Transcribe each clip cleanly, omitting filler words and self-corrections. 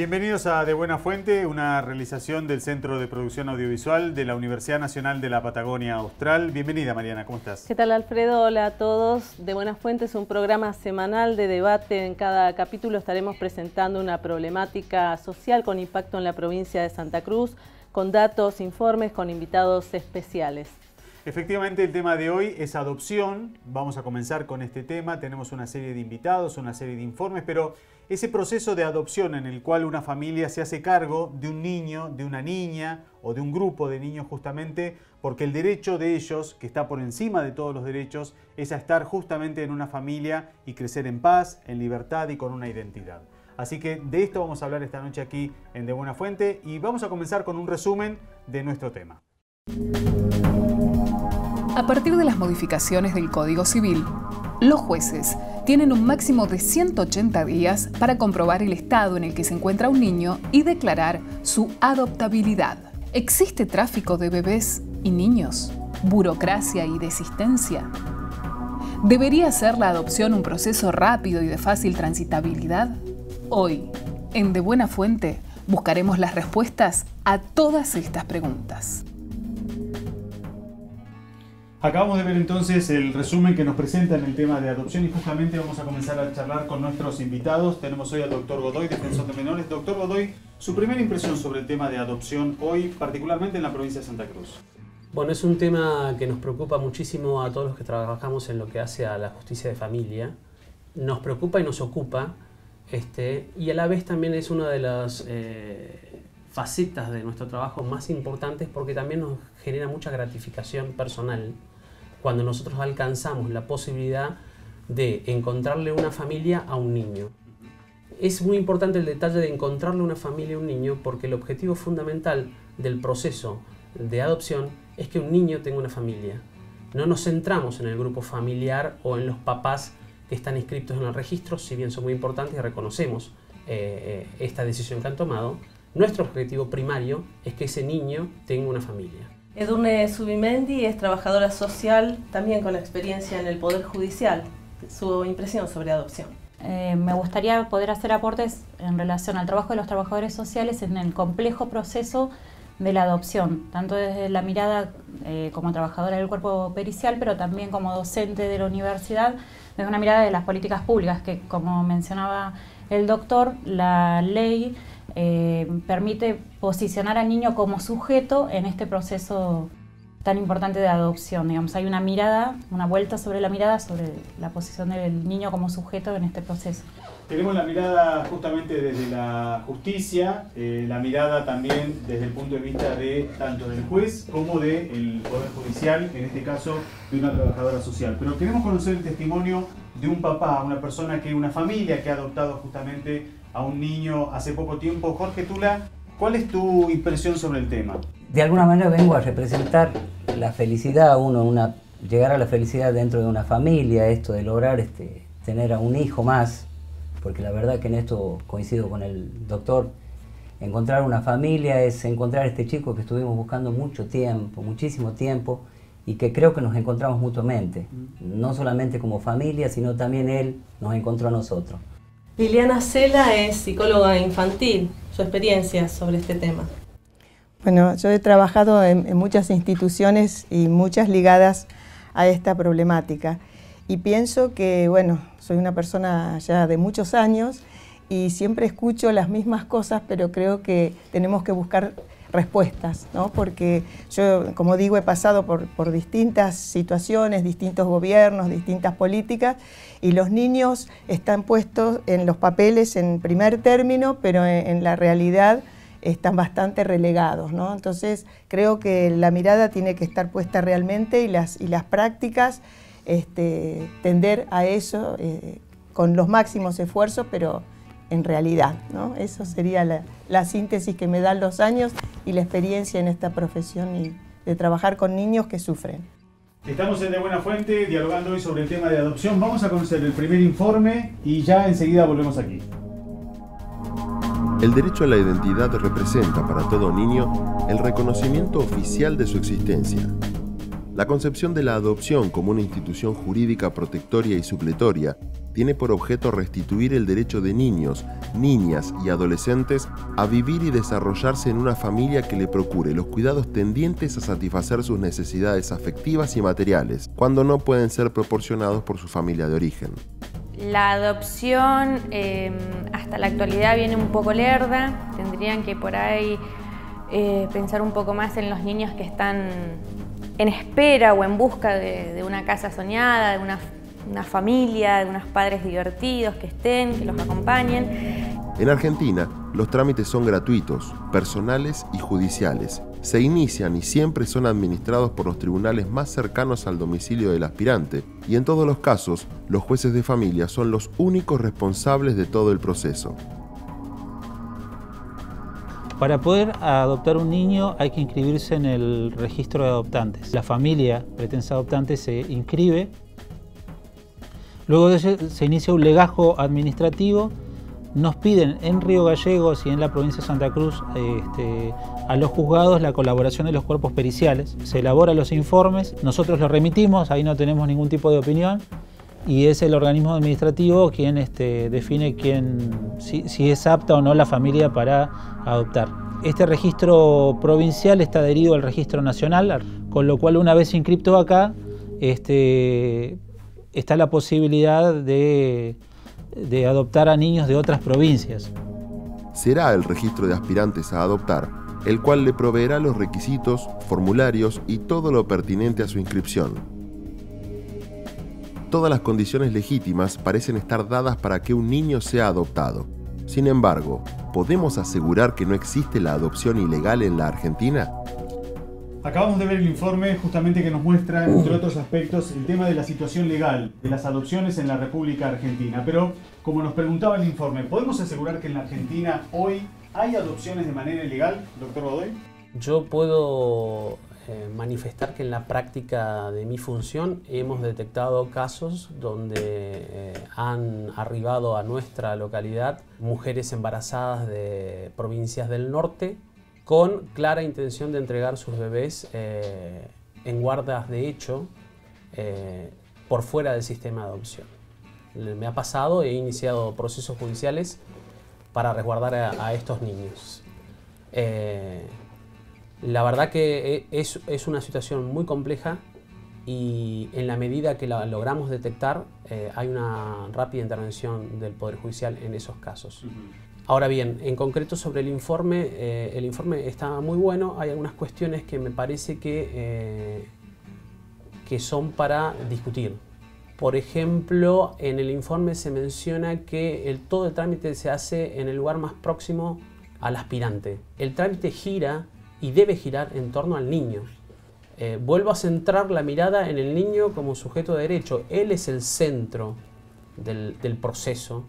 Bienvenidos a De Buena Fuente, una realización del Centro de Producción Audiovisual de la Universidad Nacional de la Patagonia Austral. Bienvenida, Mariana, ¿cómo estás? ¿Qué tal, Alfredo? Hola a todos. De Buena Fuente es un programa semanal de debate. En cada capítulo estaremos presentando una problemática social con impacto en la provincia de Santa Cruz, con datos, informes, con invitados especiales. Efectivamente, el tema de hoy es adopción. Vamos a comenzar con este tema. Tenemos una serie de invitados, una serie de informes, pero ese proceso de adopción en el cual una familia se hace cargo de un niño, de una niña o de un grupo de niños justamente, porque el derecho de ellos, que está por encima de todos los derechos, es a estar justamente en una familia y crecer en paz, en libertad y con una identidad. Así que de esto vamos a hablar esta noche aquí en De Buena Fuente y vamos a comenzar con un resumen de nuestro tema. A partir de las modificaciones del Código Civil, los jueces tienen un máximo de 180 días para comprobar el estado en el que se encuentra un niño y declarar su adoptabilidad. ¿Existe tráfico de bebés y niños? ¿Burocracia y desistencia? ¿Debería ser la adopción un proceso rápido y de fácil transitabilidad? Hoy, en De Buena Fuente, buscaremos las respuestas a todas estas preguntas. Acabamos de ver entonces el resumen que nos presenta en el tema de adopción y justamente vamos a comenzar a charlar con nuestros invitados. Tenemos hoy al doctor Godoy, defensor de menores. Doctor Godoy, su primera impresión sobre el tema de adopción hoy, particularmente en la provincia de Santa Cruz. Bueno, es un tema que nos preocupa muchísimo a todos los que trabajamos en lo que hace a la justicia de familia. Nos preocupa y nos ocupa, y a la vez también es una de las facetas de nuestro trabajo más importantes porque también nos genera mucha gratificación personal cuando nosotros alcanzamos la posibilidad de encontrarle una familia a un niño. Es muy importante el detalle de encontrarle una familia a un niño porque el objetivo fundamental del proceso de adopción es que un niño tenga una familia. No nos centramos en el grupo familiar o en los papás que están inscritos en el registro, si bien son muy importantes y reconocemos esta decisión que han tomado. Nuestro objetivo primario es que ese niño tenga una familia. Edurne Subimendi es trabajadora social, también con experiencia en el Poder Judicial. Su impresión sobre adopción. Me gustaría poder hacer aportes en relación al trabajo de los trabajadores sociales en el complejo proceso de la adopción, tanto desde la mirada como trabajadora del cuerpo pericial, pero también como docente de la universidad, desde una mirada de las políticas públicas, que como mencionaba el doctor, la ley permite posicionar al niño como sujeto en este proceso tan importante de adopción. Digamos, hay una mirada, una vuelta sobre la mirada sobre la posición del niño como sujeto en este proceso. Tenemos la mirada justamente desde la justicia, la mirada también desde el punto de vista de tanto del juez como del Poder Judicial, en este caso de una trabajadora social. Pero queremos conocer el testimonio de un papá, una familia que ha adoptado justamente a un niño hace poco tiempo. Jorge Tula, ¿cuál es tu impresión sobre el tema? De alguna manera vengo a representar la felicidad, llegar a la felicidad dentro de una familia, esto de lograr tener a un hijo más, porque la verdad que en esto coincido con el doctor, encontrar una familia es encontrar a este chico que estuvimos buscando mucho tiempo, muchísimo tiempo, y que creo que nos encontramos mutuamente, no solamente como familia, sino también él nos encontró a nosotros. Liliana Cela es psicóloga infantil. Su experiencia sobre este tema. Bueno, yo he trabajado en muchas instituciones y muchas ligadas a esta problemática. Y pienso que, bueno, soy una persona ya de muchos años y siempre escucho las mismas cosas, pero creo que tenemos que buscar respuestas, ¿no? Porque yo, como digo, he pasado por distintas situaciones, distintos gobiernos, distintas políticas, y los niños están puestos en los papeles en primer término, pero en la realidad están bastante relegados, ¿no? Entonces creo que la mirada tiene que estar puesta realmente y las prácticas tender a eso con los máximos esfuerzos, pero en realidad, ¿no? Eso sería la síntesis que me dan los años y la experiencia en esta profesión y de trabajar con niños que sufren. Estamos en De Buena Fuente dialogando hoy sobre el tema de adopción. Vamos a conocer el primer informe y ya enseguida volvemos aquí. El derecho a la identidad representa para todo niño el reconocimiento oficial de su existencia. La concepción de la adopción como una institución jurídica protectoria y supletoria tiene por objeto restituir el derecho de niños, niñas y adolescentes a vivir y desarrollarse en una familia que le procure los cuidados tendientes a satisfacer sus necesidades afectivas y materiales, cuando no pueden ser proporcionados por su familia de origen. La adopción hasta la actualidad viene un poco lerda, tendrían que por ahí pensar un poco más en los niños que están en espera o en busca de una casa soñada, de una familia, de unos padres divertidos que estén, que los acompañen. En Argentina, los trámites son gratuitos, personales y judiciales. Se inician y siempre son administrados por los tribunales más cercanos al domicilio del aspirante, y en todos los casos, los jueces de familia son los únicos responsables de todo el proceso. Para poder adoptar un niño hay que inscribirse en el registro de adoptantes. La familia pretensa adoptante se inscribe, luego de eso se inicia un legajo administrativo. Nos piden en Río Gallegos y en la provincia de Santa Cruz a los juzgados la colaboración de los cuerpos periciales. Se elaboran los informes, nosotros los remitimos, ahí no tenemos ningún tipo de opinión, y es el organismo administrativo quien define si es apta o no la familia para adoptar. Este registro provincial está adherido al registro nacional, con lo cual una vez inscripto acá, está la posibilidad de adoptar a niños de otras provincias. Será el registro de aspirantes a adoptar, el cual le proveerá los requisitos, formularios y todo lo pertinente a su inscripción. Todas las condiciones legítimas parecen estar dadas para que un niño sea adoptado. Sin embargo, ¿podemos asegurar que no existe la adopción ilegal en la Argentina? Acabamos de ver el informe justamente que nos muestra, entre otros aspectos, el tema de la situación legal de las adopciones en la República Argentina. Pero, como nos preguntaba el informe, ¿podemos asegurar que en la Argentina hoy hay adopciones de manera ilegal, doctor Godoy? Yo puedo manifestar que en la práctica de mi función hemos detectado casos donde han arribado a nuestra localidad mujeres embarazadas de provincias del norte con clara intención de entregar sus bebés en guardas de hecho por fuera del sistema de adopción. Me ha pasado, he iniciado procesos judiciales para resguardar a estos niños. La verdad que es una situación muy compleja y en la medida que la logramos detectar hay una rápida intervención del Poder Judicial en esos casos. Ahora bien, en concreto sobre el informe está muy bueno. Hay algunas cuestiones que me parece que son para discutir. Por ejemplo, en el informe se menciona que todo el trámite se hace en el lugar más próximo al aspirante. El trámite gira y debe girar en torno al niño. Vuelvo a centrar la mirada en el niño como sujeto de derecho. Él es el centro del proceso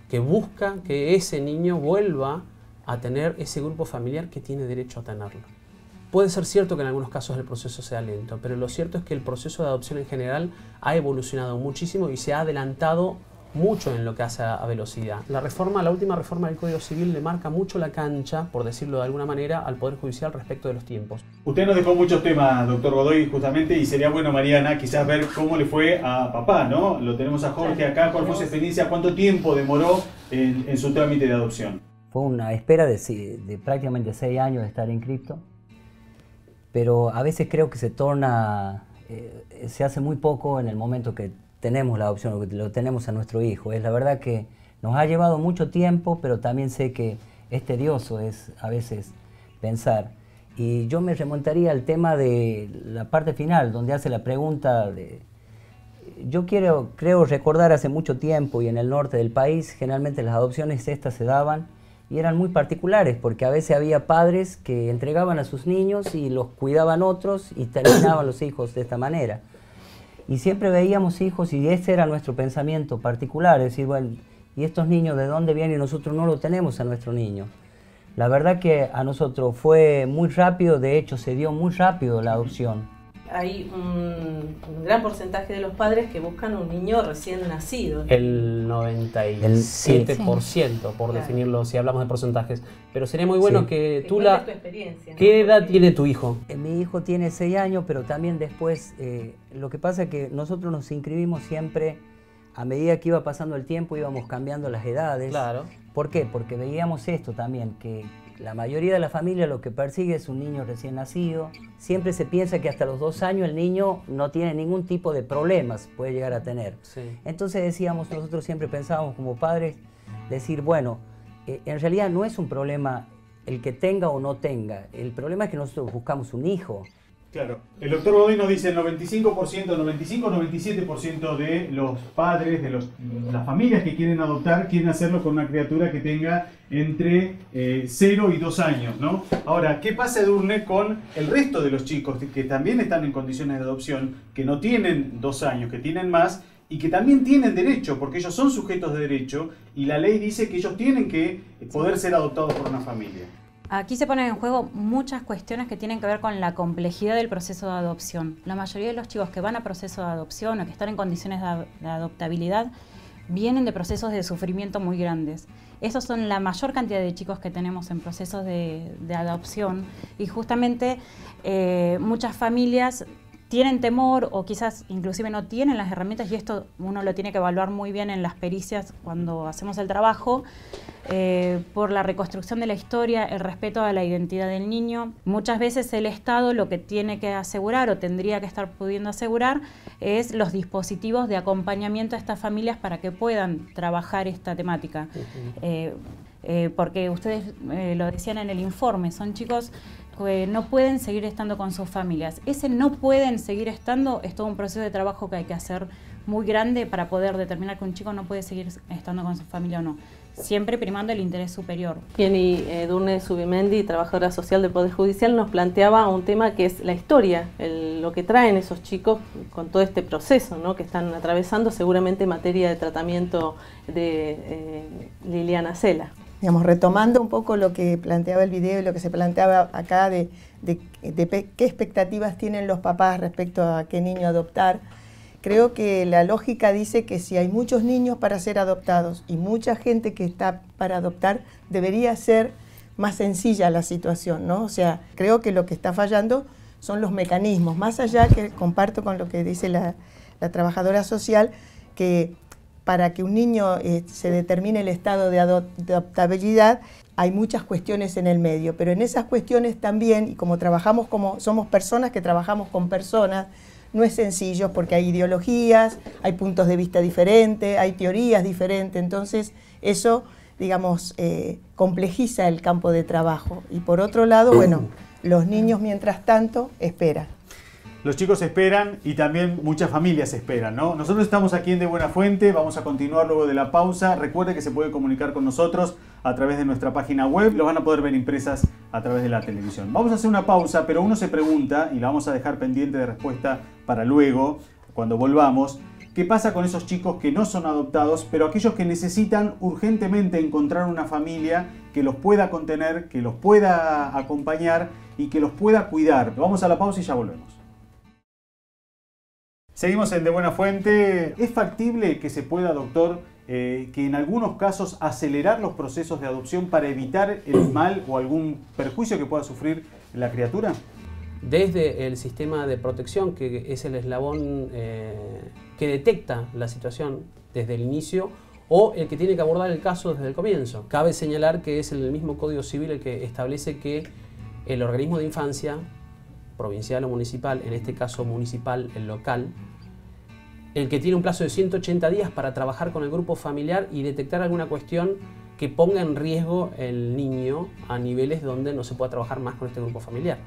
que busca que ese niño vuelva a tener ese grupo familiar que tiene derecho a tenerlo. Puede ser cierto que en algunos casos el proceso sea lento, pero lo cierto es que el proceso de adopción en general ha evolucionado muchísimo y se ha adelantado mucho en lo que hace a velocidad. La última reforma del Código Civil le marca mucho la cancha, por decirlo de alguna manera, al Poder Judicial respecto de los tiempos. Usted nos dejó muchos temas, doctor Godoy, justamente, y sería bueno, Mariana, quizás ver cómo le fue a papá, ¿no? Lo tenemos a Jorge acá, ¿cuál fue su experiencia? ¿Cuánto tiempo demoró en su trámite de adopción? Fue una espera de prácticamente 6 años de estar inscripto, pero a veces creo que se hace muy poco en el momento que tenemos la adopción, que lo tenemos a nuestro hijo. Es la verdad que nos ha llevado mucho tiempo, pero también sé que es tedioso a veces pensar. Y yo me remontaría al tema de la parte final, donde hace la pregunta yo creo recordar hace mucho tiempo y en el norte del país, generalmente las adopciones estas se daban y eran muy particulares, porque a veces había padres que entregaban a sus niños y los cuidaban otros y terminaban los hijos de esta manera. Y siempre veíamos hijos y ese era nuestro pensamiento particular, es decir, bueno, ¿y estos niños de dónde vienen? Y nosotros no lo tenemos a nuestro niño. La verdad que a nosotros fue muy rápido, de hecho se dio muy rápido la adopción. Hay un gran porcentaje de los padres que buscan un niño recién nacido. El 97%, por definirlo, si hablamos de porcentajes. Pero sería muy bueno que tú tu experiencia, ¿no? ¿Qué edad tiene tu hijo? Mi hijo tiene 6 años, pero también después, lo que pasa es que nosotros nos inscribimos siempre, a medida que iba pasando el tiempo, íbamos cambiando las edades. Claro. ¿Por qué? Porque veíamos esto también, que la mayoría de la familia lo que persigue es un niño recién nacido. Siempre se piensa que hasta los 2 años el niño no tiene ningún tipo de problemas, puede llegar a tener. Sí. Entonces decíamos, nosotros siempre pensábamos como padres, decir, bueno, en realidad no es un problema el que tenga o no tenga, el problema es que nosotros buscamos un hijo. Claro. El doctor Godoy nos dice el 95%, de los padres, de las familias que quieren adoptar, quieren hacerlo con una criatura que tenga entre 0 y 2 años, ¿no? Ahora, ¿qué pasa, Edurne, con el resto de los chicos que también están en condiciones de adopción, que no tienen 2 años, que tienen más y que también tienen derecho, porque ellos son sujetos de derecho y la ley dice que ellos tienen que poder ser adoptados por una familia? Aquí se ponen en juego muchas cuestiones que tienen que ver con la complejidad del proceso de adopción. La mayoría de los chicos que van a proceso de adopción o que están en condiciones de adoptabilidad vienen de procesos de sufrimiento muy grandes. Esos son la mayor cantidad de chicos que tenemos en procesos de adopción y justamente muchas familias tienen temor o quizás inclusive no tienen las herramientas, y esto uno lo tiene que evaluar muy bien en las pericias cuando hacemos el trabajo, por la reconstrucción de la historia, el respeto a la identidad del niño. Muchas veces el Estado lo que tiene que asegurar o tendría que estar pudiendo asegurar es los dispositivos de acompañamiento a estas familias para que puedan trabajar esta temática. Porque ustedes lo decían en el informe, son chicos que no pueden seguir estando con sus familias. Ese no pueden seguir estando es todo un proceso de trabajo que hay que hacer muy grande para poder determinar que un chico no puede seguir estando con su familia o no, siempre primando el interés superior. Bien, y Edurne Zubimendi, trabajadora social del Poder Judicial, nos planteaba un tema que es la historia, lo que traen esos chicos con todo este proceso, ¿no?, que están atravesando, seguramente en materia de tratamiento de Liliana Cela. Digamos, retomando un poco lo que planteaba el video y lo que se planteaba acá de qué expectativas tienen los papás respecto a qué niño adoptar, creo que la lógica dice que si hay muchos niños para ser adoptados y mucha gente que está para adoptar, debería ser más sencilla la situación, ¿no? O sea, creo que lo que está fallando son los mecanismos, más allá que comparto con lo que dice la trabajadora social, que para que un niño se determine el estado de adoptabilidad, hay muchas cuestiones en el medio, pero en esas cuestiones también, y como somos personas que trabajamos con personas, no es sencillo porque hay ideologías, hay puntos de vista diferentes, hay teorías diferentes, entonces eso, digamos, complejiza el campo de trabajo. Y por otro lado, bueno, los niños mientras tanto esperan. Los chicos esperan y también muchas familias esperan, ¿no? Nosotros estamos aquí en De Buena Fuente, vamos a continuar luego de la pausa. Recuerde que se puede comunicar con nosotros a través de nuestra página web, lo van a poder ver impresas a través de la televisión. Vamos a hacer una pausa, pero uno se pregunta, y la vamos a dejar pendiente de respuesta para luego, cuando volvamos, ¿qué pasa con esos chicos que no son adoptados, pero aquellos que necesitan urgentemente encontrar una familia que los pueda contener, que los pueda acompañar y que los pueda cuidar? Vamos a la pausa y ya volvemos. Seguimos en De Buena Fuente. ¿Es factible que se pueda, doctor, que en algunos casos acelerar los procesos de adopción para evitar el mal o algún perjuicio que pueda sufrir la criatura? Desde el sistema de protección, que es el eslabón que detecta la situación desde el inicio, o el que tiene que abordar el caso desde el comienzo. Cabe señalar que es el mismo Código Civil el que establece que el organismo de infancia, provincial o municipal, en este caso municipal, el local, el que tiene un plazo de 180 días para trabajar con el grupo familiar y detectar alguna cuestión que ponga en riesgo el niño a niveles donde no se pueda trabajar más con este grupo familiar.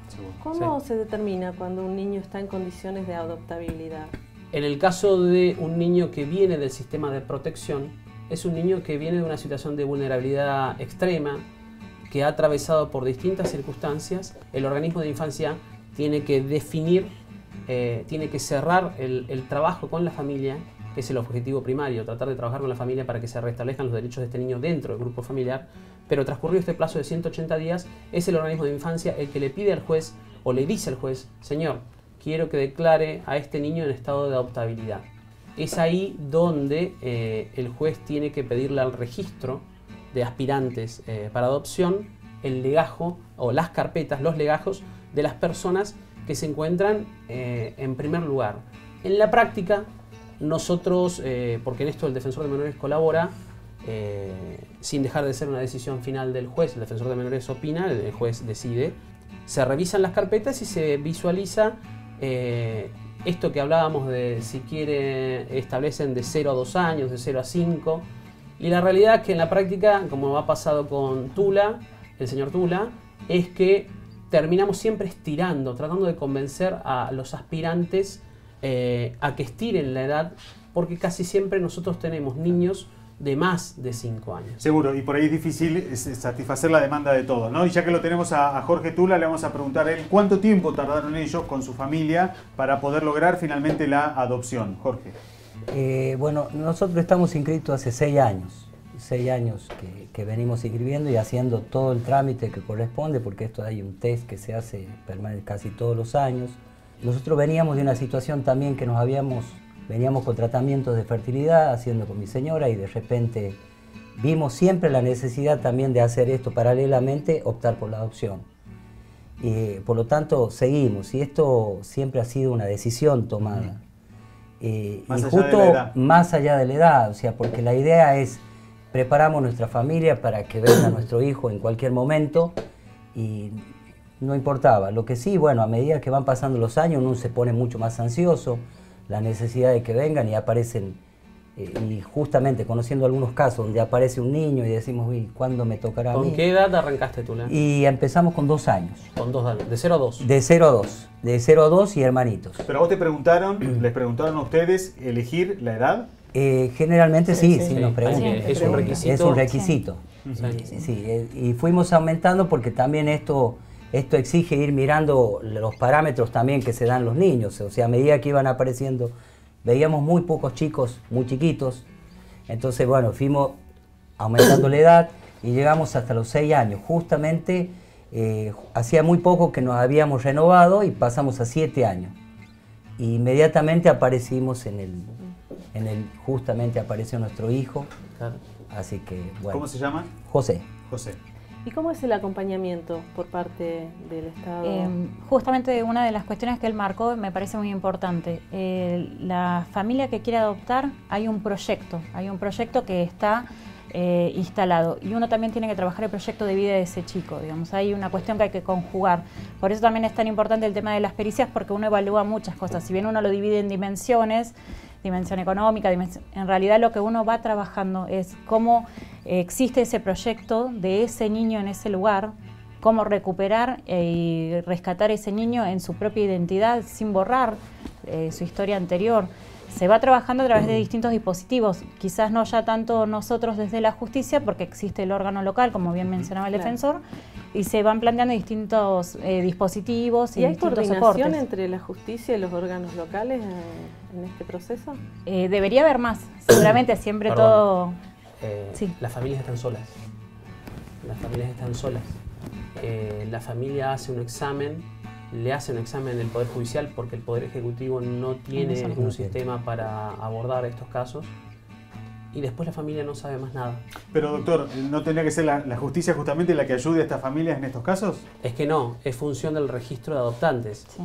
¿Cómo se determina cuando un niño está en condiciones de adoptabilidad? En el caso de un niño que viene del sistema de protección, es un niño que viene de una situación de vulnerabilidad extrema, que ha atravesado por distintas circunstancias. El organismo de infancia tiene que definir, tiene que cerrar el trabajo con la familia, que es el objetivo primario, tratar de trabajar con la familia para que se restablezcan los derechos de este niño dentro del grupo familiar, pero transcurrido este plazo de 180 días, es el organismo de infancia el que le pide al juez o le dice al juez: señor, quiero que declare a este niño en estado de adoptabilidad. Es ahí donde el juez tiene que pedirle al registro de aspirantes para adopción el legajo o las carpetas, los legajos de las personas que se encuentran en primer lugar. En la práctica, nosotros, porque en esto el defensor de menores colabora, sin dejar de ser una decisión final del juez, el defensor de menores opina, el juez decide, se revisan las carpetas y se visualiza esto que hablábamos de si quiere, establecen de 0 a 2 años, de 0 a 5, y la realidad es que en la práctica, como ha pasado con Tula, el señor Tula, es que terminamos siempre estirando, tratando de convencer a los aspirantes a que estiren la edad, porque casi siempre nosotros tenemos niños de más de 5 años. Seguro, y por ahí es difícil satisfacer la demanda de todos, ¿no? Y ya que lo tenemos a Jorge Tula, le vamos a preguntar a él cuánto tiempo tardaron ellos con su familia para poder lograr finalmente la adopción. Jorge. Bueno, nosotros estamos inscritos hace 6 años. 6 años que venimos inscribiendo y haciendo todo el trámite que corresponde, porque esto hay un test que se hace casi todos los años. Nosotros veníamos de una situación también que veníamos con tratamientos de fertilidad, haciendo con mi señora, y de repente vimos siempre la necesidad también de hacer esto paralelamente, optar por la adopción. Por lo tanto, seguimos, y esto siempre ha sido una decisión tomada. Y justo más allá de la edad, o sea, porque la idea es, preparamos nuestra familia para que venga nuestro hijo en cualquier momento, y no importaba. Lo que sí, bueno, a medida que van pasando los años, uno se pone mucho más ansioso, la necesidad de que vengan, y aparecen, y justamente conociendo algunos casos donde aparece un niño y decimos, uy, ¿cuándo me tocará a mí? ¿Con qué edad arrancaste tú? Y empezamos con 2 años. Con 2 años, de 0 a 2. De 0 a 2, de 0 a 2 y hermanitos. Pero a vos te preguntaron, les preguntaron a ustedes elegir la edad. Generalmente sí, nos preguntan. Es un requisito. Es un requisito. Y fuimos aumentando porque también esto exige ir mirando los parámetros también que se dan los niños. O sea, a medida que iban apareciendo, veíamos muy pocos chicos, muy chiquitos. Entonces, bueno, fuimos aumentando la edad y llegamos hasta los 6 años. Justamente, hacía muy poco que nos habíamos renovado y pasamos a 7 años. Y inmediatamente aparecimos justamente apareció nuestro hijo. Claro. Así que, bueno. ¿Cómo se llama? José. José. ¿Y cómo es el acompañamiento por parte del Estado? Justamente una de las cuestiones que él marcó me parece muy importante. La familia que quiere adoptar, hay un proyecto que está instalado, y uno también tiene que trabajar el proyecto de vida de ese chico, digamos. Hay una cuestión que hay que conjugar. Por eso también es tan importante el tema de las pericias, porque uno evalúa muchas cosas. Si bien uno lo divide en dimensiones, dimensión económica, en realidad lo que uno va trabajando es cómo existe ese proyecto de ese niño en ese lugar, cómo recuperar y rescatar ese niño en su propia identidad sin borrar su historia anterior. Se va trabajando a través de distintos dispositivos, quizás no ya tanto nosotros desde la justicia, porque existe el órgano local, como bien mencionaba el defensor, y se van planteando distintos dispositivos y distintos soportes. ¿Y hay coordinación entre la justicia y los órganos locales en este proceso? Debería haber más, seguramente siempre. Perdón. Todo... sí. Las familias están solas. Las familias están solas. La familia hace un examen, le hace un examen del Poder Judicial, porque el Poder Ejecutivo no tiene un sistema para abordar estos casos, y después la familia no sabe más nada. Pero doctor, ¿no tendría que ser la justicia justamente la que ayude a estas familias en estos casos? Es que no, es función del registro de adoptantes. Sí.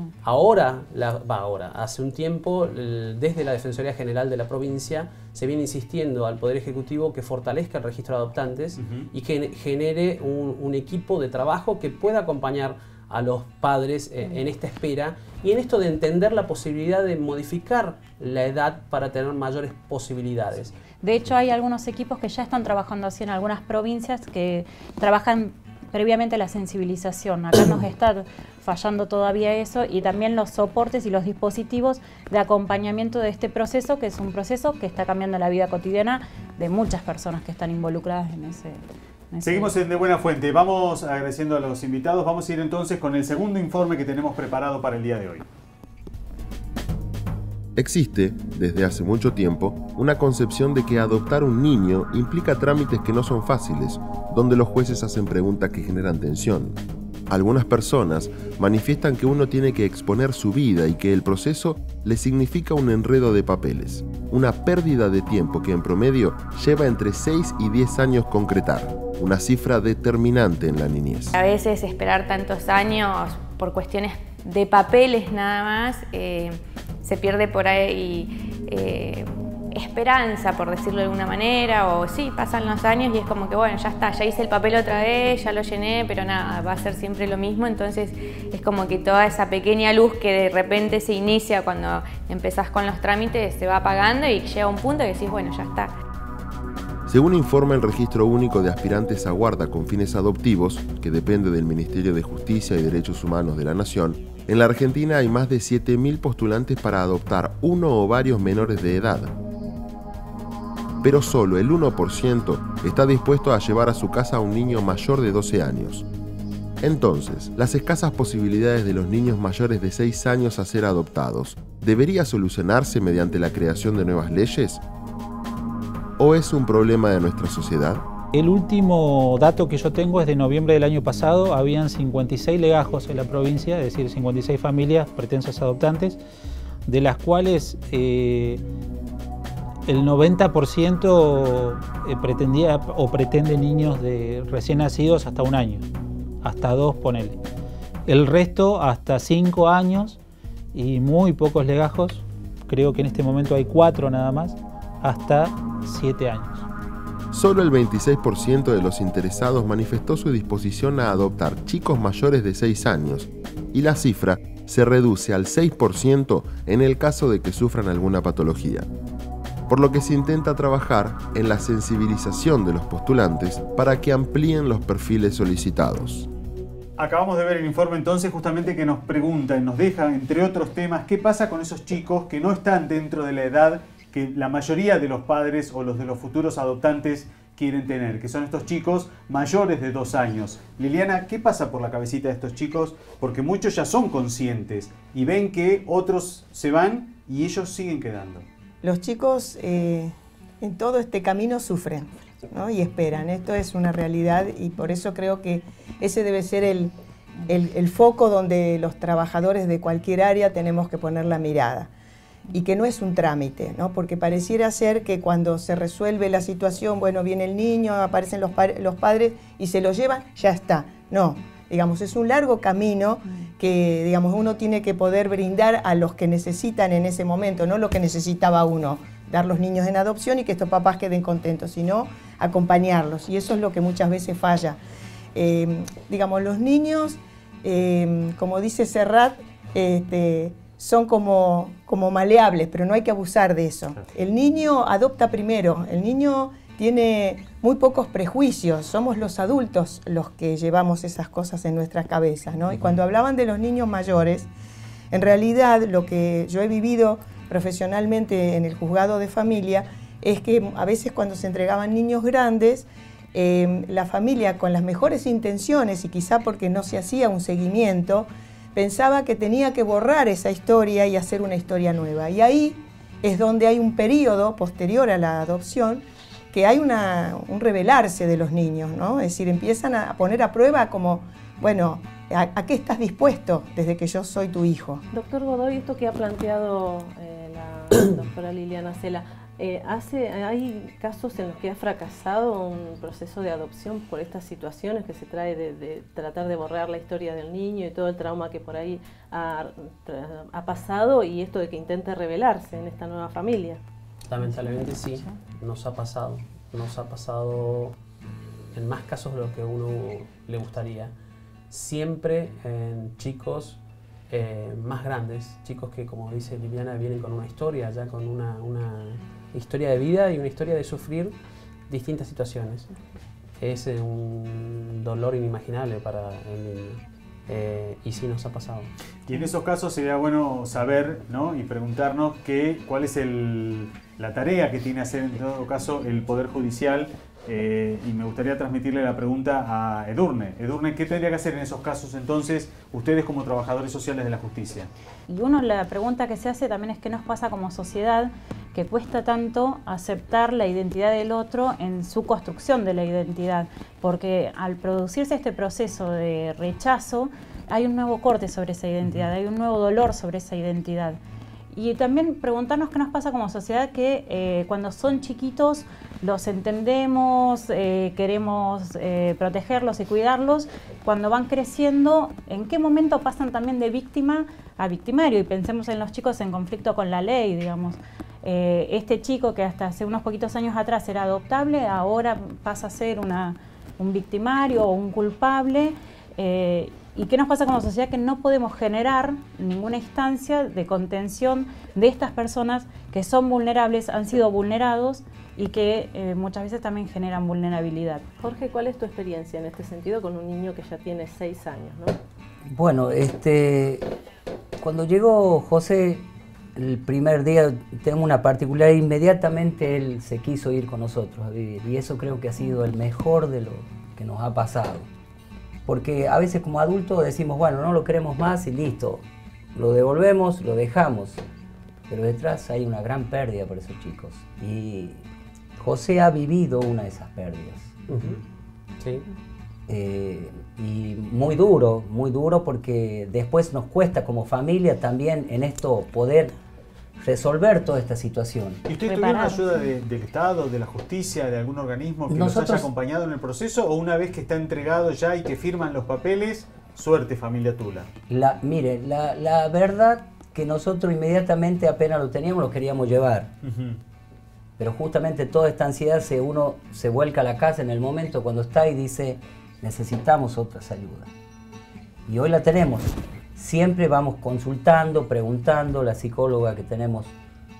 Hace un tiempo, desde la Defensoría General de la provincia, se viene insistiendo al Poder Ejecutivo que fortalezca el registro de adoptantes y que genere un equipo de trabajo que pueda acompañar a los padres en esta espera, y en esto de entender la posibilidad de modificar la edad para tener mayores posibilidades. De hecho, hay algunos equipos que ya están trabajando así en algunas provincias, que trabajan previamente la sensibilización. Acá nos está fallando todavía eso, y también los soportes y los dispositivos de acompañamiento de este proceso, que es un proceso que está cambiando la vida cotidiana de muchas personas que están involucradas en ese... Seguimos en De Buena Fuente. Vamos agradeciendo a los invitados. Vamos a ir entonces con el segundo informe que tenemos preparado para el día de hoy. Existe, desde hace mucho tiempo, una concepción de que adoptar un niño implica trámites que no son fáciles, donde los jueces hacen preguntas que generan tensión. Algunas personas manifiestan que uno tiene que exponer su vida y que el proceso le significa un enredo de papeles, una pérdida de tiempo que en promedio lleva entre 6 y 10 años concretar, una cifra determinante en la niñez. A veces esperar tantos años por cuestiones de papeles nada más, se pierde por ahí esperanza, por decirlo de alguna manera, o sí, pasan los años y es como que bueno, ya está, ya hice el papel otra vez, ya lo llené, pero nada, va a ser siempre lo mismo. Entonces es como que toda esa pequeña luz que de repente se inicia cuando empezás con los trámites se va apagando y llega un punto que decís, bueno, ya está. Según informa el Registro Único de Aspirantes a Guarda con Fines Adoptivos, que depende del Ministerio de Justicia y Derechos Humanos de la Nación, en la Argentina hay más de 7.000 postulantes para adoptar uno o varios menores de edad. Pero solo el 1% está dispuesto a llevar a su casa a un niño mayor de 12 años. Entonces, las escasas posibilidades de los niños mayores de 6 años a ser adoptados, ¿debería solucionarse mediante la creación de nuevas leyes? ¿O es un problema de nuestra sociedad? El último dato que yo tengo es de noviembre del año pasado. Habían 56 legajos en la provincia, es decir, 56 familias pretensas adoptantes, de las cuales el 90% pretendía o pretende niños de recién nacidos hasta 1 año, hasta 2 ponele. El resto hasta 5 años y muy pocos legajos, creo que en este momento hay 4 nada más, hasta 7 años. Solo el 26% de los interesados manifestó su disposición a adoptar chicos mayores de 6 años y la cifra se reduce al 6% en el caso de que sufran alguna patología. Por lo que se intenta trabajar en la sensibilización de los postulantes para que amplíen los perfiles solicitados. Acabamos de ver el informe entonces justamente que nos pregunta y nos deja, entre otros temas, qué pasa con esos chicos que no están dentro de la edad que la mayoría de los padres o los de los futuros adoptantes quieren tener, que son estos chicos mayores de 2 años. Liliana, ¿qué pasa por la cabecita de estos chicos? Porque muchos ya son conscientes y ven que otros se van y ellos siguen quedando. Los chicos en todo este camino sufren, ¿no? Y esperan. Esto es una realidad y por eso creo que ese debe ser el foco donde los trabajadores de cualquier área tenemos que poner la mirada. Y que no es un trámite, ¿no? Porque pareciera ser que cuando se resuelve la situación, bueno, viene el niño, aparecen los padres y se lo llevan, ya está. No, digamos, es un largo camino que, digamos, uno tiene que poder brindar a los que necesitan en ese momento, no lo que necesitaba uno, dar los niños en adopción y que estos papás queden contentos, sino acompañarlos. Y eso es lo que muchas veces falla. Digamos, los niños, como dice Serrat, son como maleables, pero no hay que abusar de eso. El niño adopta primero, el niño tiene muy pocos prejuicios, somos los adultos los que llevamos esas cosas en nuestras cabezas, ¿no? Y cuando hablaban de los niños mayores, en realidad lo que yo he vivido profesionalmente en el juzgado de familia es que a veces cuando se entregaban niños grandes, la familia con las mejores intenciones y quizá porque no se hacía un seguimiento, pensaba que tenía que borrar esa historia y hacer una historia nueva. Y ahí es donde hay un periodo posterior a la adopción que hay un revelarse de los niños, ¿no? Es decir, empiezan a poner a prueba como, bueno, ¿a qué estás dispuesto desde que yo soy tu hijo? Doctor Godoy, esto que ha planteado la doctora Liliana Cela, ¿hay casos en los que ha fracasado un proceso de adopción por estas situaciones que se trae de tratar de borrar la historia del niño y todo el trauma que por ahí ha pasado y esto de que intente revelarse en esta nueva familia? Lamentablemente sí, nos ha pasado en más casos de lo que a uno le gustaría. Siempre en chicos más grandes, chicos que, como dice Liliana, vienen con una historia, ya con una historia de vida y una historia de sufrir distintas situaciones. Es un dolor inimaginable para el niño. Y sí nos ha pasado. Y en esos casos sería bueno saber, ¿no? Y preguntarnos cuál es la tarea que tiene que hacer en todo caso el Poder Judicial. Y me gustaría transmitirle la pregunta a Edurne. Edurne, ¿qué tendría que hacer en esos casos entonces ustedes como trabajadores sociales de la justicia? Y la pregunta que se hace también es qué nos pasa como sociedad, que cuesta tanto aceptar la identidad del otro en su construcción de la identidad, porque al producirse este proceso de rechazo, hay un nuevo corte sobre esa identidad, hay un nuevo dolor sobre esa identidad. Y también preguntarnos qué nos pasa como sociedad, que cuando son chiquitos los entendemos, queremos protegerlos y cuidarlos. Cuando van creciendo, ¿en qué momento pasan también de víctima a victimario? Y pensemos en los chicos en conflicto con la ley, digamos. Este chico que hasta hace unos poquitos años atrás era adoptable, ahora pasa a ser un victimario o un culpable. ¿Y qué nos pasa como sociedad? Que no podemos generar ninguna instancia de contención de estas personas que son vulnerables, han sido vulnerados y que muchas veces también generan vulnerabilidad. Jorge, ¿cuál es tu experiencia en este sentido con un niño que ya tiene 6 años, ¿no? Bueno, cuando llegó José, el primer día, tengo una particularidad, inmediatamente él se quiso ir con nosotros a vivir, y eso creo que ha sido el mejor de lo que nos ha pasado. Porque a veces como adultos decimos, bueno, no lo queremos más y listo, lo devolvemos, lo dejamos. Pero detrás hay una gran pérdida para esos chicos. Y José ha vivido una de esas pérdidas. Sí. Y muy duro porque después nos cuesta como familia también en esto poder resolver toda esta situación. ¿Y usted tuvieron ayuda del Estado, de la justicia, de algún organismo que los haya acompañado en el proceso, o una vez que está entregado ya y que firman los papeles, suerte familia Tula? Mire, la verdad que nosotros inmediatamente apenas lo teníamos, lo queríamos llevar. Pero justamente toda esta ansiedad, uno se vuelca a la casa en el momento cuando está y dice, necesitamos otras ayudas. Y hoy la tenemos. Siempre vamos consultando, preguntando, la psicóloga que tenemos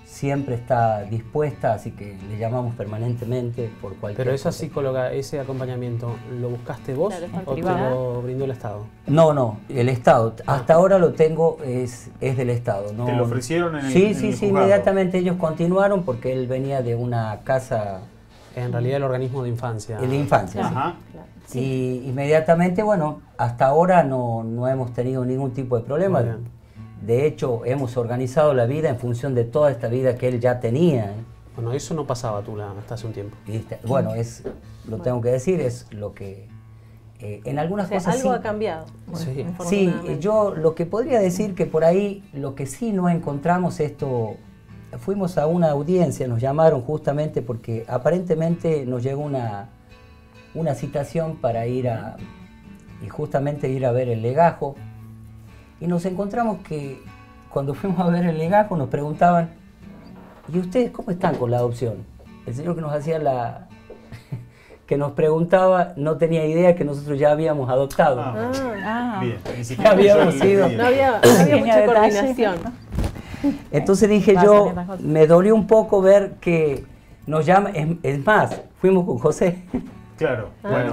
siempre está dispuesta, así que le llamamos permanentemente por cualquier Pero esa cosa. Psicóloga, ese acompañamiento, ¿lo buscaste vos o te lo brindó el Estado? No, el Estado. Hasta ahora lo tengo, es del Estado. ¿No? ¿Te lo ofrecieron en el Sí, en el juzgado? inmediatamente ellos continuaron porque él venía de una casa... En realidad el organismo de infancia. De infancia, Ajá. sí. Y inmediatamente, bueno, hasta ahora no hemos tenido ningún tipo de problema. De hecho, hemos organizado la vida en función de toda esta vida que él ya tenía. Bueno, eso no pasaba, Tula, hasta hace un tiempo. Bueno, lo tengo que decir, es lo que... en algunas cosas algo sí, ha cambiado. Sí, yo lo que podría decir que por ahí, lo que sí no encontramos esto... Fuimos a una audiencia, nos llamaron justamente porque aparentemente nos llegó una citación para ir a ver el legajo, y nos encontramos que cuando fuimos a ver el legajo nos preguntaban, ¿y ustedes cómo están con la adopción? El señor que nos hacía que nos preguntaba no tenía idea que nosotros ya habíamos adoptado. Bien, ni Ya siquiera habíamos ido. No había mucha coordinación. Entonces dije yo, me dolió un poco ver que nos llama, es más, fuimos con José. Claro, bueno.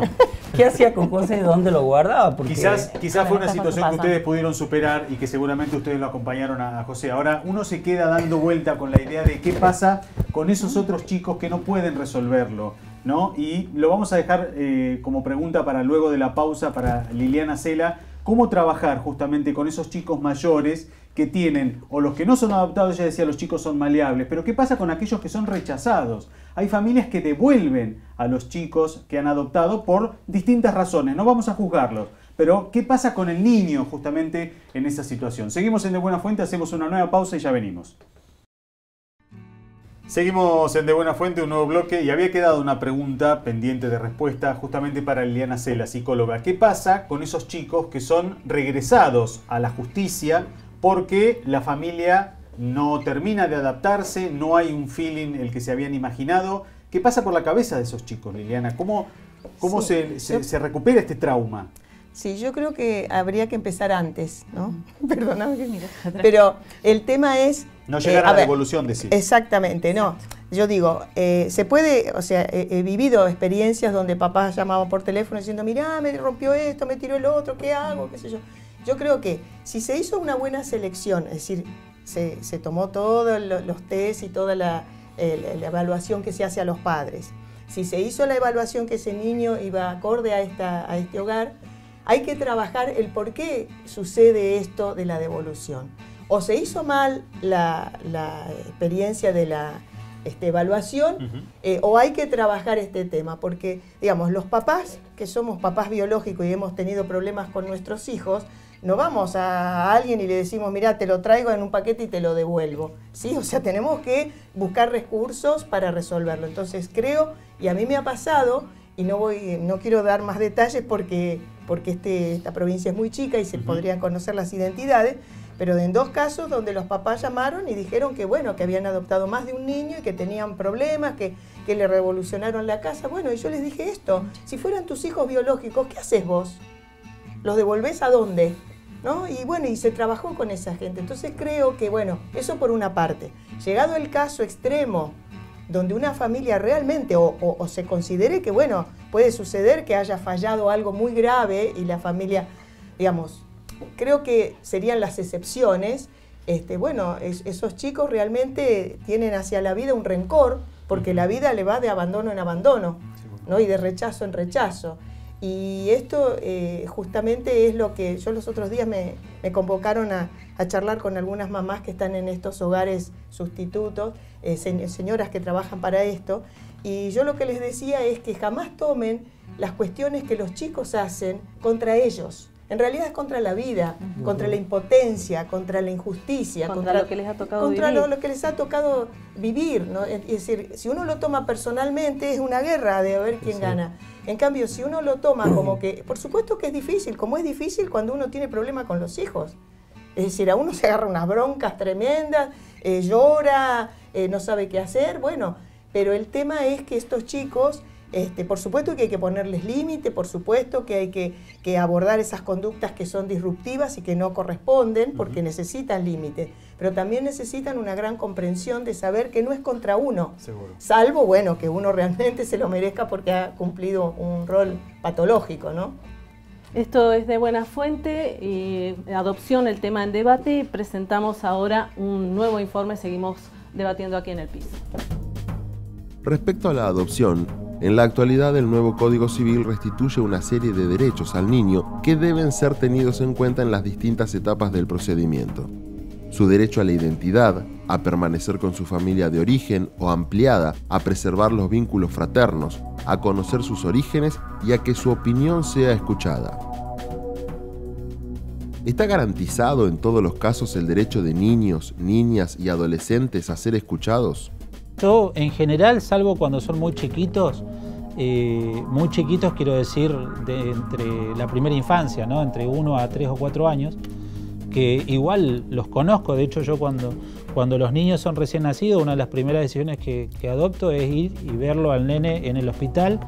¿Qué hacía con José? ¿Dónde lo guardaba? Porque Quizás fue una situación que ustedes pudieron superar y que seguramente ustedes lo acompañaron a José. Ahora uno se queda dando vuelta con la idea de qué pasa con esos otros chicos que no pueden resolverlo, ¿no? Y lo vamos a dejar como pregunta para luego de la pausa para Liliana Cela. ¿Cómo trabajar justamente con esos chicos mayores que tienen, o los que no son adoptados? Ella decía, los chicos son maleables, pero ¿qué pasa con aquellos que son rechazados? Hay familias que devuelven a los chicos que han adoptado por distintas razones, no vamos a juzgarlos, pero ¿qué pasa con el niño justamente en esa situación? Seguimos en De Buena Fuente, hacemos una nueva pausa y ya venimos. Seguimos en De Buena Fuente, un nuevo bloque, y había quedado una pregunta pendiente de respuesta justamente para Liliana Cela, psicóloga. ¿Qué pasa con esos chicos que son regresados a la justicia porque la familia no termina de adaptarse, no hay un feeling el que se habían imaginado? ¿Qué pasa por la cabeza de esos chicos, Liliana? ¿Cómo se recupera este trauma? Sí, yo creo que habría que empezar antes, ¿no? Perdóname que mira. Pero el tema es... No llegar a la devolución, decir. Exactamente, no. Yo digo, se puede, o sea, he vivido experiencias donde papás llamaban por teléfono diciendo, mirá, me rompió esto, me tiró el otro, ¿qué hago? ¿Qué sé yo? Yo creo que si se hizo una buena selección, es decir, se tomó todos los test y toda la evaluación que se hace a los padres, si se hizo la evaluación que ese niño iba acorde a este hogar, hay que trabajar el por qué sucede esto de la devolución. O se hizo mal la experiencia de evaluación, o hay que trabajar este tema, porque, digamos, los papás, que somos papás biológicos y hemos tenido problemas con nuestros hijos, no vamos a alguien y le decimos, mira, te lo traigo en un paquete y te lo devuelvo, ¿sí? O sea, tenemos que buscar recursos para resolverlo. Entonces creo, y a mí me ha pasado, y no quiero dar más detalles porque esta provincia es muy chica y se podrían conocer las identidades, pero en 2 casos donde los papás llamaron y dijeron que bueno, que habían adoptado más de un niño y que tenían problemas, que le revolucionaron la casa. Bueno, y yo les dije esto, si fueran tus hijos biológicos, ¿qué haces vos? ¿Los devolvés a dónde? ¿No? Y bueno, y se trabajó con esa gente. Entonces creo que, bueno, eso por una parte. Llegado el caso extremo, donde una familia realmente, o se considere que, bueno, puede suceder que haya fallado algo muy grave y la familia, digamos, creo que serían las excepciones, bueno, esos chicos realmente tienen hacia la vida un rencor, porque la vida le va de abandono en abandono, ¿no? Y de rechazo en rechazo. Y esto justamente es lo que yo los otros días me convocaron a charlar con algunas mamás que están en estos hogares sustitutos, señoras que trabajan para esto, y yo lo que les decía es que jamás tomen las cuestiones que los chicos hacen contra ellos. En realidad es contra la vida, contra la impotencia, contra la injusticia, contra lo que les ha tocado vivir. Lo que les ha tocado vivir, ¿no? Es decir, si uno lo toma personalmente es una guerra de a ver quién gana. En cambio, si uno lo toma como que, por supuesto que es difícil, como es difícil cuando uno tiene problemas con los hijos. Es decir, a uno se agarra unas broncas tremendas, llora, no sabe qué hacer, bueno, pero el tema es que estos chicos, por supuesto que hay que ponerles límite, por supuesto que hay que abordar esas conductas que son disruptivas y que no corresponden, porque necesitan límite, pero también necesitan una gran comprensión de saber que no es contra uno, salvo, bueno, que uno realmente se lo merezca porque ha cumplido un rol patológico, ¿no? Esto es de Buena Fuente y Adopción, el tema en debate. Presentamos ahora un nuevo informe, seguimos debatiendo aquí en el piso. Respecto a la adopción, en la actualidad el nuevo Código Civil restituye una serie de derechos al niño que deben ser tenidos en cuenta en las distintas etapas del procedimiento. Su derecho a la identidad, a permanecer con su familia de origen o ampliada, a preservar los vínculos fraternos, a conocer sus orígenes y a que su opinión sea escuchada. ¿Está garantizado en todos los casos el derecho de niños, niñas y adolescentes a ser escuchados? Yo, en general, salvo cuando son muy chiquitos quiero decir, entre la primera infancia, ¿no? Entre 1 a 3 o 4 años, que igual los conozco. De hecho, yo cuando los niños son recién nacidos, una de las primeras decisiones que adopto es ir y verlo al nene en el hospital,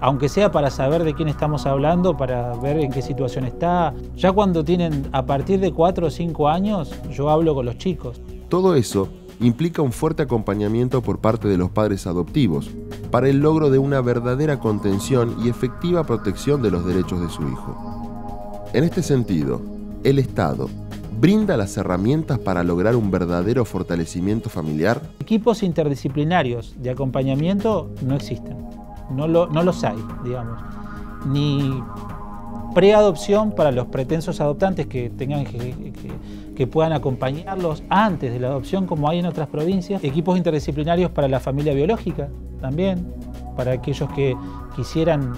aunque sea para saber de quién estamos hablando, para ver en qué situación está. Ya cuando tienen a partir de 4 o 5 años, yo hablo con los chicos. Todo eso implica un fuerte acompañamiento por parte de los padres adoptivos para el logro de una verdadera contención y efectiva protección de los derechos de su hijo. En este sentido, el Estado brinda las herramientas para lograr un verdadero fortalecimiento familiar. Equipos interdisciplinarios de acompañamiento no existen, no los hay, digamos, ni preadopción para los pretensos adoptantes que tengan que puedan acompañarlos antes de la adopción, como hay en otras provincias. Equipos interdisciplinarios para la familia biológica también, para aquellos que quisieran,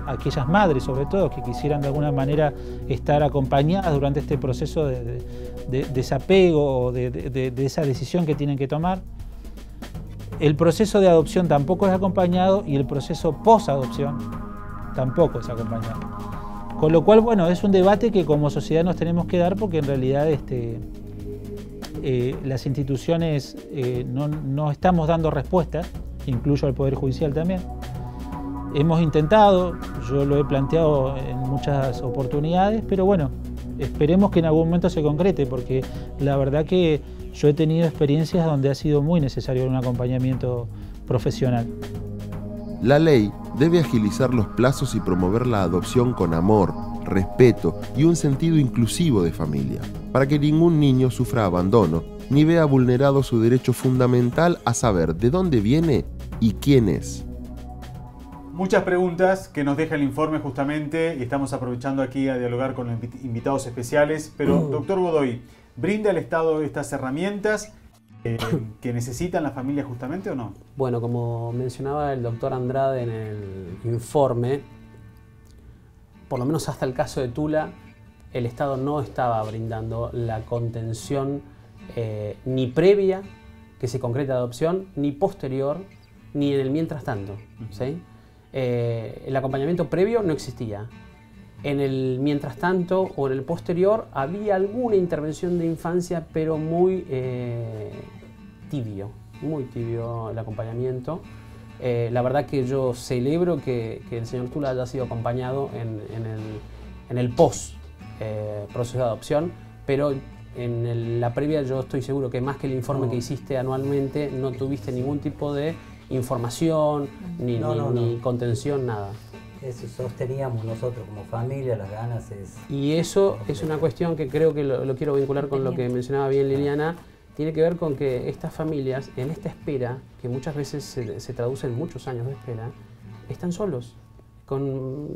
aquellas madres sobre todo, que quisieran de alguna manera estar acompañadas durante este proceso de desapego o de esa decisión que tienen que tomar. El proceso de adopción tampoco es acompañado y el proceso post-adopción tampoco es acompañado. Con lo cual, bueno, es un debate que como sociedad nos tenemos que dar, porque en realidad las instituciones no estamos dando respuestas, incluyo al Poder Judicial también. Hemos intentado, yo lo he planteado en muchas oportunidades, pero bueno, esperemos que en algún momento se concrete, porque la verdad que yo he tenido experiencias donde ha sido muy necesario un acompañamiento profesional. La ley debe agilizar los plazos y promover la adopción con amor, respeto y un sentido inclusivo de familia, para que ningún niño sufra abandono ni vea vulnerado su derecho fundamental a saber de dónde viene y quién es. Muchas preguntas que nos deja el informe justamente y estamos aprovechando aquí a dialogar con invitados especiales, pero doctor Godoy, ¿brinda el Estado estas herramientas? que necesitan las familias justamente o no? Bueno, como mencionaba el doctor Andrade en el informe, por lo menos hasta el caso de Tula, el Estado no estaba brindando la contención ni previa que se concreta la adopción, ni posterior, ni en el mientras tanto, ¿sí? El acompañamiento previo no existía. En el mientras tanto o en el posterior había alguna intervención de infancia, pero muy tibio el acompañamiento. La verdad que yo celebro que el señor Tula haya sido acompañado en el post proceso de adopción, pero en la previa yo estoy seguro que más que el informe que hiciste anualmente no tuviste ningún tipo de información, ni contención, nada. Eso sosteníamos nosotros como familia, las ganas Y eso es una cuestión que creo que lo quiero vincular con lo que mencionaba bien Liliana. Tiene que ver con que estas familias, en esta espera, que muchas veces se traduce en muchos años de espera, están solos,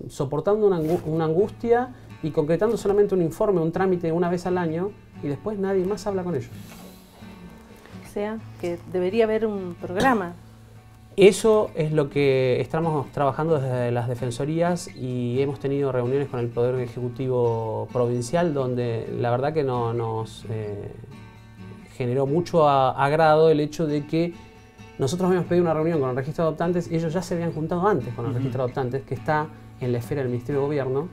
soportando una angustia y concretando solamente un informe, un trámite una vez al año, y después nadie más habla con ellos. O sea, que debería haber un programa. Eso es lo que estamos trabajando desde las defensorías y hemos tenido reuniones con el Poder Ejecutivo Provincial, donde la verdad que nos generó mucho agrado el hecho de que nosotros habíamos pedido una reunión con el registro de adoptantes y ellos ya se habían juntado antes con el registro de adoptantes, que está en la esfera del Ministerio de Gobierno,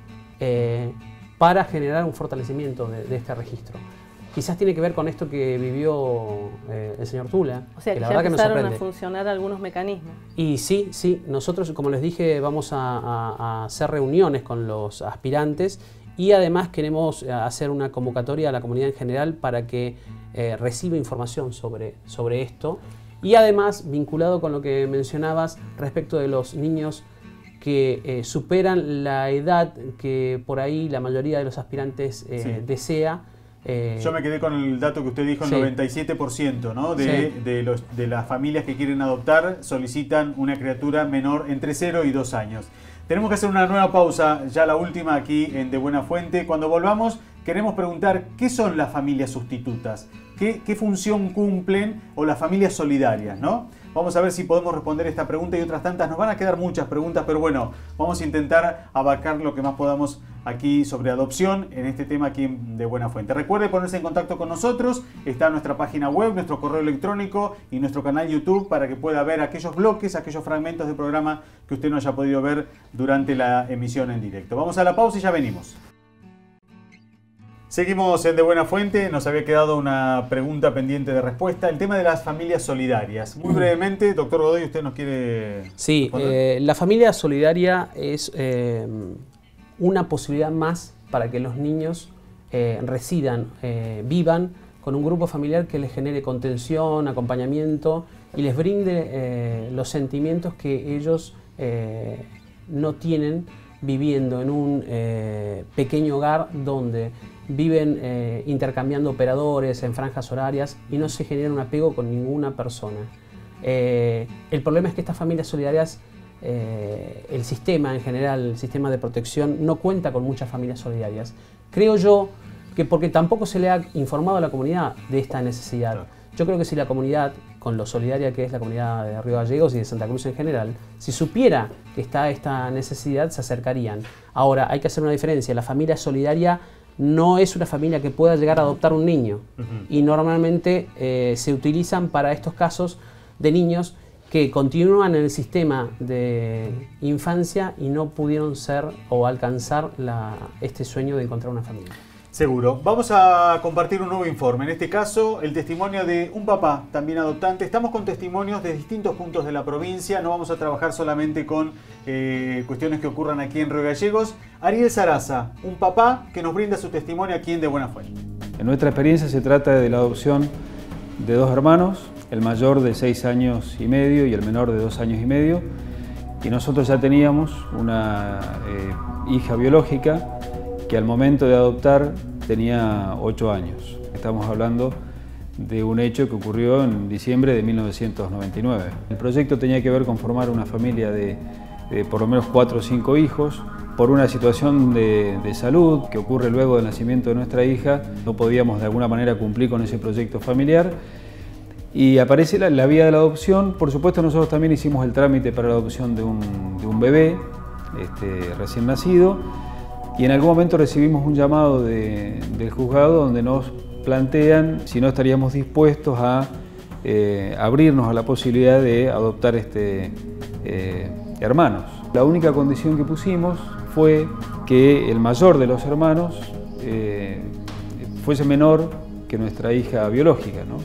para generar un fortalecimiento de este registro. Quizás tiene que ver con esto que vivió el señor Tula. O sea, que la ya verdad que empezaron a funcionar algunos mecanismos. Y sí, nosotros, como les dije, vamos a hacer reuniones con los aspirantes y además queremos hacer una convocatoria a la comunidad en general para que reciba información sobre esto. Y además, vinculado con lo que mencionabas respecto de los niños que superan la edad que por ahí la mayoría de los aspirantes desea. Yo me quedé con el dato que usted dijo, el 97%, ¿no? de las familias que quieren adoptar solicitan una criatura menor entre 0 y 2 años. Tenemos que hacer una nueva pausa, ya la última aquí en De Buena Fuente. Cuando volvamos queremos preguntar qué son las familias sustitutas, qué función cumplen, o las familias solidarias, ¿no? Vamos a ver si podemos responder esta pregunta y otras tantas. Nos van a quedar muchas preguntas, pero bueno, vamos a intentar abarcar lo que más podamos aquí sobre adopción en este tema aquí en De Buena Fuente. Recuerde ponerse en contacto con nosotros. Está nuestra página web, nuestro correo electrónico y nuestro canal YouTube para que pueda ver aquellos bloques, aquellos fragmentos del programa que usted no haya podido ver durante la emisión en directo. Vamos a la pausa y ya venimos. Seguimos en De Buena Fuente. Nos había quedado una pregunta pendiente de respuesta. El tema de las familias solidarias. Muy brevemente, doctor Godoy, ¿usted nos quiere...? Sí, la familia solidaria es una posibilidad más para que los niños residan, vivan con un grupo familiar que les genere contención, acompañamiento y les brinde los sentimientos que ellos no tienen viviendo en un pequeño hogar donde viven intercambiando operadores en franjas horarias y no se genera un apego con ninguna persona. El problema es que estas familias solidarias, el sistema en general, el sistema de protección, no cuenta con muchas familias solidarias. Creo yo que porque tampoco se le ha informado a la comunidad de esta necesidad. Claro. Yo creo que si la comunidad, con lo solidaria que es la comunidad de Río Gallegos y de Santa Cruz en general, si supiera que está esta necesidad, se acercarían. Ahora, hay que hacer una diferencia. La familia solidaria no es una familia que pueda llegar a adoptar un niño. Y normalmente se utilizan para estos casos de niños que continúan en el sistema de infancia y no pudieron ser o alcanzar este sueño de encontrar una familia. Seguro. Vamos a compartir un nuevo informe. En este caso, el testimonio de un papá también adoptante. Estamos con testimonios de distintos puntos de la provincia. No vamos a trabajar solamente con cuestiones que ocurran aquí en Río Gallegos. Ariel Saraza, un papá que nos brinda su testimonio aquí en De Buena Fuente. En nuestra experiencia se trata de la adopción de dos hermanos, el mayor de 6 años y medio y el menor de 2 años y medio. Y nosotros ya teníamos una hija biológica que al momento de adoptar tenía 8 años. Estamos hablando de un hecho que ocurrió en diciembre de 1999. El proyecto tenía que ver con formar una familia de por lo menos 4 o 5 hijos. Por una situación de salud que ocurre luego del nacimiento de nuestra hija, no podíamos de alguna manera cumplir con ese proyecto familiar y aparece la vía de la adopción. Por supuesto, nosotros también hicimos el trámite para la adopción de un bebé recién nacido, y en algún momento recibimos un llamado del juzgado donde nos plantean si no estaríamos dispuestos a abrirnos a la posibilidad de adoptar hermanos. La única condición que pusimos fue que el mayor de los hermanos fuese menor que nuestra hija biológica, ¿no?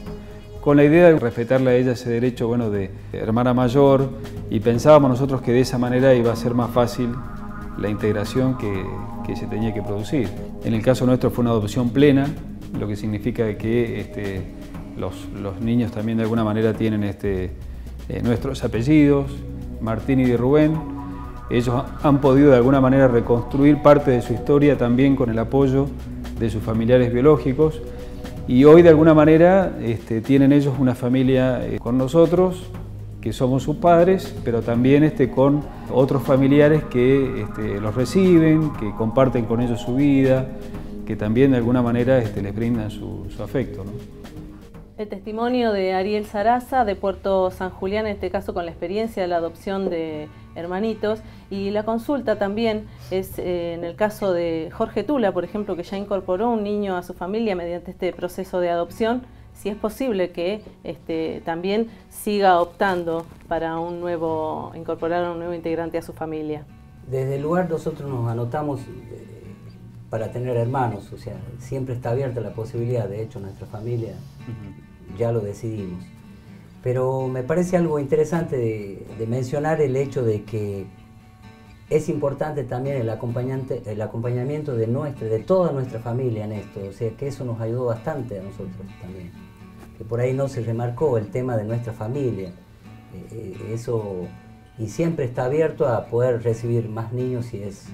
Con la idea de respetarle a ella ese derecho, bueno, de hermana mayor, y pensábamos nosotros que de esa manera iba a ser más fácil la integración que se tenía que producir. En el caso nuestro fue una adopción plena, lo que significa que los niños también de alguna manera tienen nuestros apellidos, Martín y de Rubén. Ellos han podido de alguna manera reconstruir parte de su historia también con el apoyo de sus familiares biológicos, y hoy de alguna manera tienen ellos una familia con nosotros, que somos sus padres, pero también con otros familiares que los reciben, que comparten con ellos su vida, que también de alguna manera les brindan su afecto, ¿no? El testimonio de Ariel Sarasa, de Puerto San Julián, en este caso con la experiencia de la adopción de hermanitos, y la consulta también es en el caso de Jorge Tula, por ejemplo, que ya incorporó un niño a su familia mediante este proceso de adopción, si es posible que también siga optando para incorporar a un nuevo integrante a su familia. Desde el lugar nosotros nos anotamos para tener hermanos, o sea, siempre está abierta la posibilidad. De hecho, nuestra familia ya lo decidimos. Pero me parece algo interesante de mencionar el hecho de que es importante también el acompañamiento de toda nuestra familia en esto, o sea que eso nos ayudó bastante a nosotros también. Que por ahí no se remarcó el tema de nuestra familia, y siempre está abierto a poder recibir más niños si es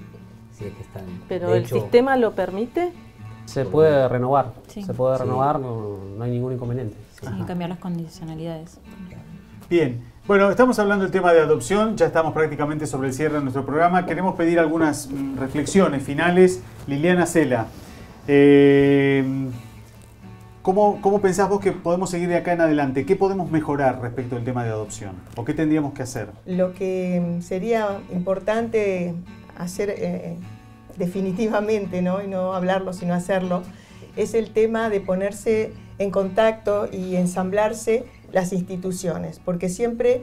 que están. ¿Pero el sistema lo permite? Se puede renovar, sí. Se puede renovar, no hay ningún inconveniente. Sí, cambiar las condicionalidades. Bien, bueno, estamos hablando del tema de adopción, ya estamos prácticamente sobre el cierre de nuestro programa. Queremos pedir algunas reflexiones finales. Liliana Cela, ¿cómo pensás vos que podemos seguir de acá en adelante? ¿Qué podemos mejorar respecto al tema de adopción? ¿O qué tendríamos que hacer? Lo que sería importante hacer definitivamente, ¿no? Y no hablarlo sino hacerlo, es el tema de ponerse en contacto y ensamblarse las instituciones, porque siempre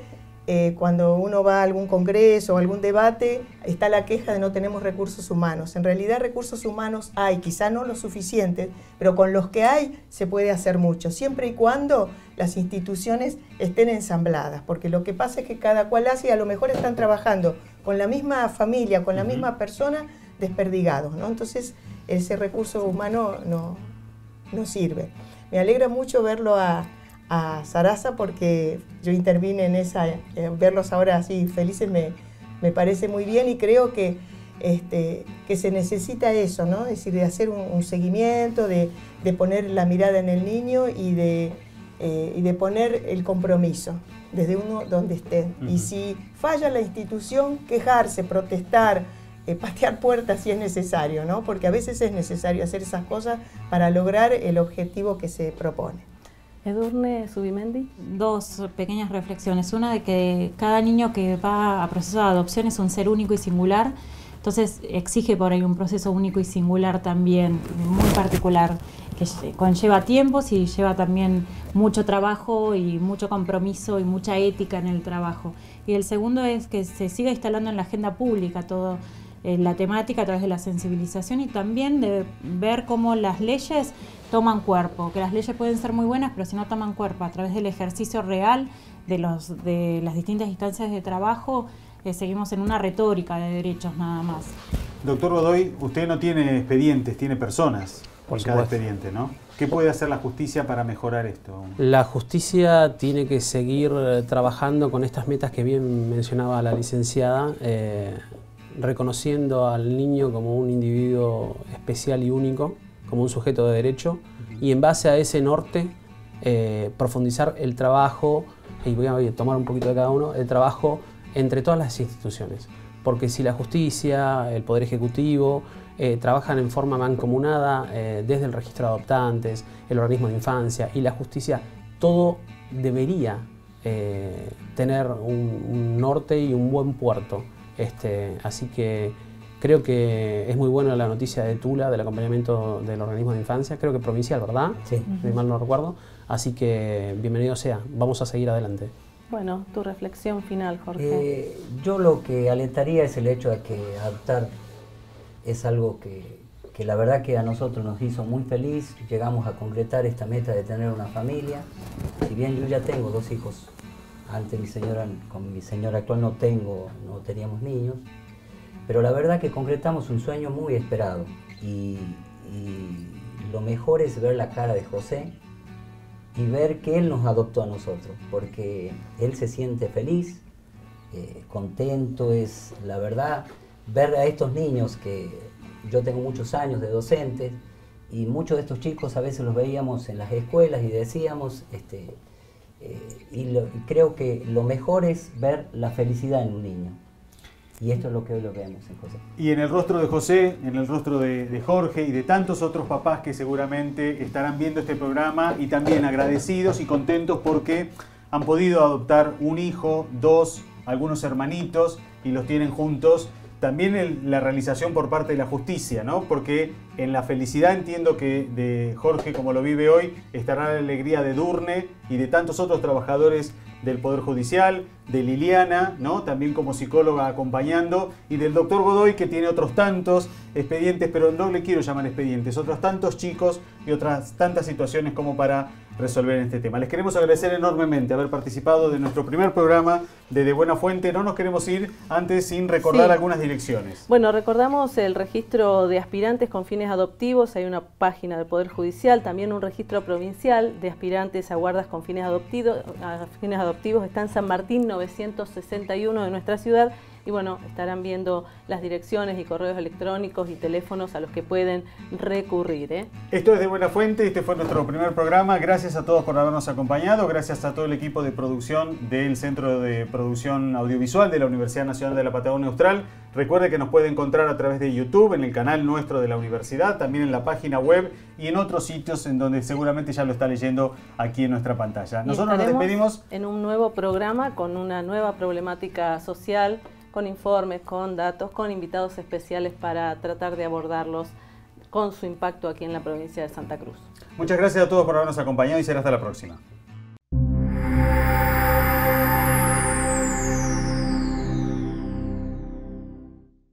cuando uno va a algún congreso o algún debate está la queja de no tenemos recursos humanos. En realidad recursos humanos hay, quizá no los suficientes, pero con los que hay se puede hacer mucho, siempre y cuando las instituciones estén ensambladas, porque lo que pasa es que cada cual hace y a lo mejor están trabajando con la misma familia, con la misma persona, desperdigados, ¿no? Entonces ese recurso humano no sirve. Me alegra mucho verlo a Sarasa, porque yo intervine en esa, verlos ahora así felices me parece muy bien, y creo que se necesita eso, ¿no? Es decir, de hacer un seguimiento, de poner la mirada en el niño y de poner el compromiso desde uno donde esté. Y si falla la institución, quejarse, protestar, patear puertas si es necesario, ¿no? Porque a veces es necesario hacer esas cosas para lograr el objetivo que se propone. Edurne Subimendi. Dos pequeñas reflexiones. Una, de que cada niño que va a proceso de adopción es un ser único y singular, entonces exige por ahí un proceso único y singular también, muy particular, que conlleva tiempos y lleva también mucho trabajo y mucho compromiso y mucha ética en el trabajo. Y el segundo es que se siga instalando en la agenda pública todo la temática a través de la sensibilización, y también de ver cómo las leyes toman cuerpo, que las leyes pueden ser muy buenas, pero si no toman cuerpo a través del ejercicio real de las distintas instancias de trabajo, seguimos en una retórica de derechos nada más. Doctor Godoy, usted no tiene expedientes, tiene personas por cada expediente, ¿no? ¿Qué puede hacer la justicia para mejorar esto? La justicia tiene que seguir trabajando con estas metas que bien mencionaba la licenciada, reconociendo al niño como un individuo especial y único, como un sujeto de derecho, y en base a ese norte profundizar el trabajo, y voy a tomar un poquito de cada uno, el trabajo entre todas las instituciones. Porque si la justicia, el Poder Ejecutivo, trabajan en forma mancomunada desde el registro de adoptantes, el organismo de infancia y la justicia, todo debería tener un norte y un buen puerto. Así que creo que es muy buena la noticia de Tula, del acompañamiento del organismo de infancia, creo que provincial, ¿verdad? Sí. Si mal no recuerdo. Así que bienvenido sea, vamos a seguir adelante. Bueno, tu reflexión final, Jorge. Yo lo que alentaría es el hecho de que adoptar es algo que la verdad que a nosotros nos hizo muy feliz. Llegamos a concretar esta meta de tener una familia. Si bien yo ya tengo 2 hijos, antes con mi señora actual no teníamos niños, pero la verdad que concretamos un sueño muy esperado y lo mejor es ver la cara de José y ver que él nos adoptó a nosotros, porque él se siente feliz, contento. Es la verdad ver a estos niños, que yo tengo muchos años de docente y muchos de estos chicos a veces los veíamos en las escuelas y decíamos, creo que lo mejor es ver la felicidad en un niño. Y esto es lo que hoy lo vemos en José. Y en el rostro de José, en el rostro de Jorge y de tantos otros papás que seguramente estarán viendo este programa y también agradecidos y contentos porque han podido adoptar un hijo, 2, algunos hermanitos y los tienen juntos. También la realización por parte de la justicia, ¿no? Porque en la felicidad entiendo que de Jorge, como lo vive hoy, estará la alegría de Durne y de tantos otros trabajadores del Poder Judicial, de Liliana, ¿no? También como psicóloga acompañando, y del doctor Godoy, que tiene otros tantos expedientes, pero no le quiero llamar expedientes, otros tantos chicos y otras tantas situaciones como para resolver este tema. Les queremos agradecer enormemente haber participado de nuestro primer programa de Buena Fuente. No nos queremos ir antes sin recordar algunas direcciones. Bueno, recordamos el registro de aspirantes con fines adoptivos. Hay una página del Poder Judicial, también un registro provincial de aspirantes a guardas con fines adoptivos. Está en San Martín 961 de nuestra ciudad. Y bueno, estarán viendo las direcciones y correos electrónicos y teléfonos a los que pueden recurrir. Esto es de Buena Fuente, este fue nuestro primer programa. Gracias a todos por habernos acompañado, gracias a todo el equipo de producción del Centro de Producción Audiovisual de la Universidad Nacional de la Patagonia Austral. Recuerde que nos puede encontrar a través de YouTube, en el canal nuestro de la universidad, también en la página web y en otros sitios en donde seguramente ya lo está leyendo aquí en nuestra pantalla. Nosotros nos despedimos en un nuevo programa con una nueva problemática social, con informes, con datos, con invitados especiales para tratar de abordarlos con su impacto aquí en la provincia de Santa Cruz. Muchas gracias a todos por habernos acompañado y será hasta la próxima.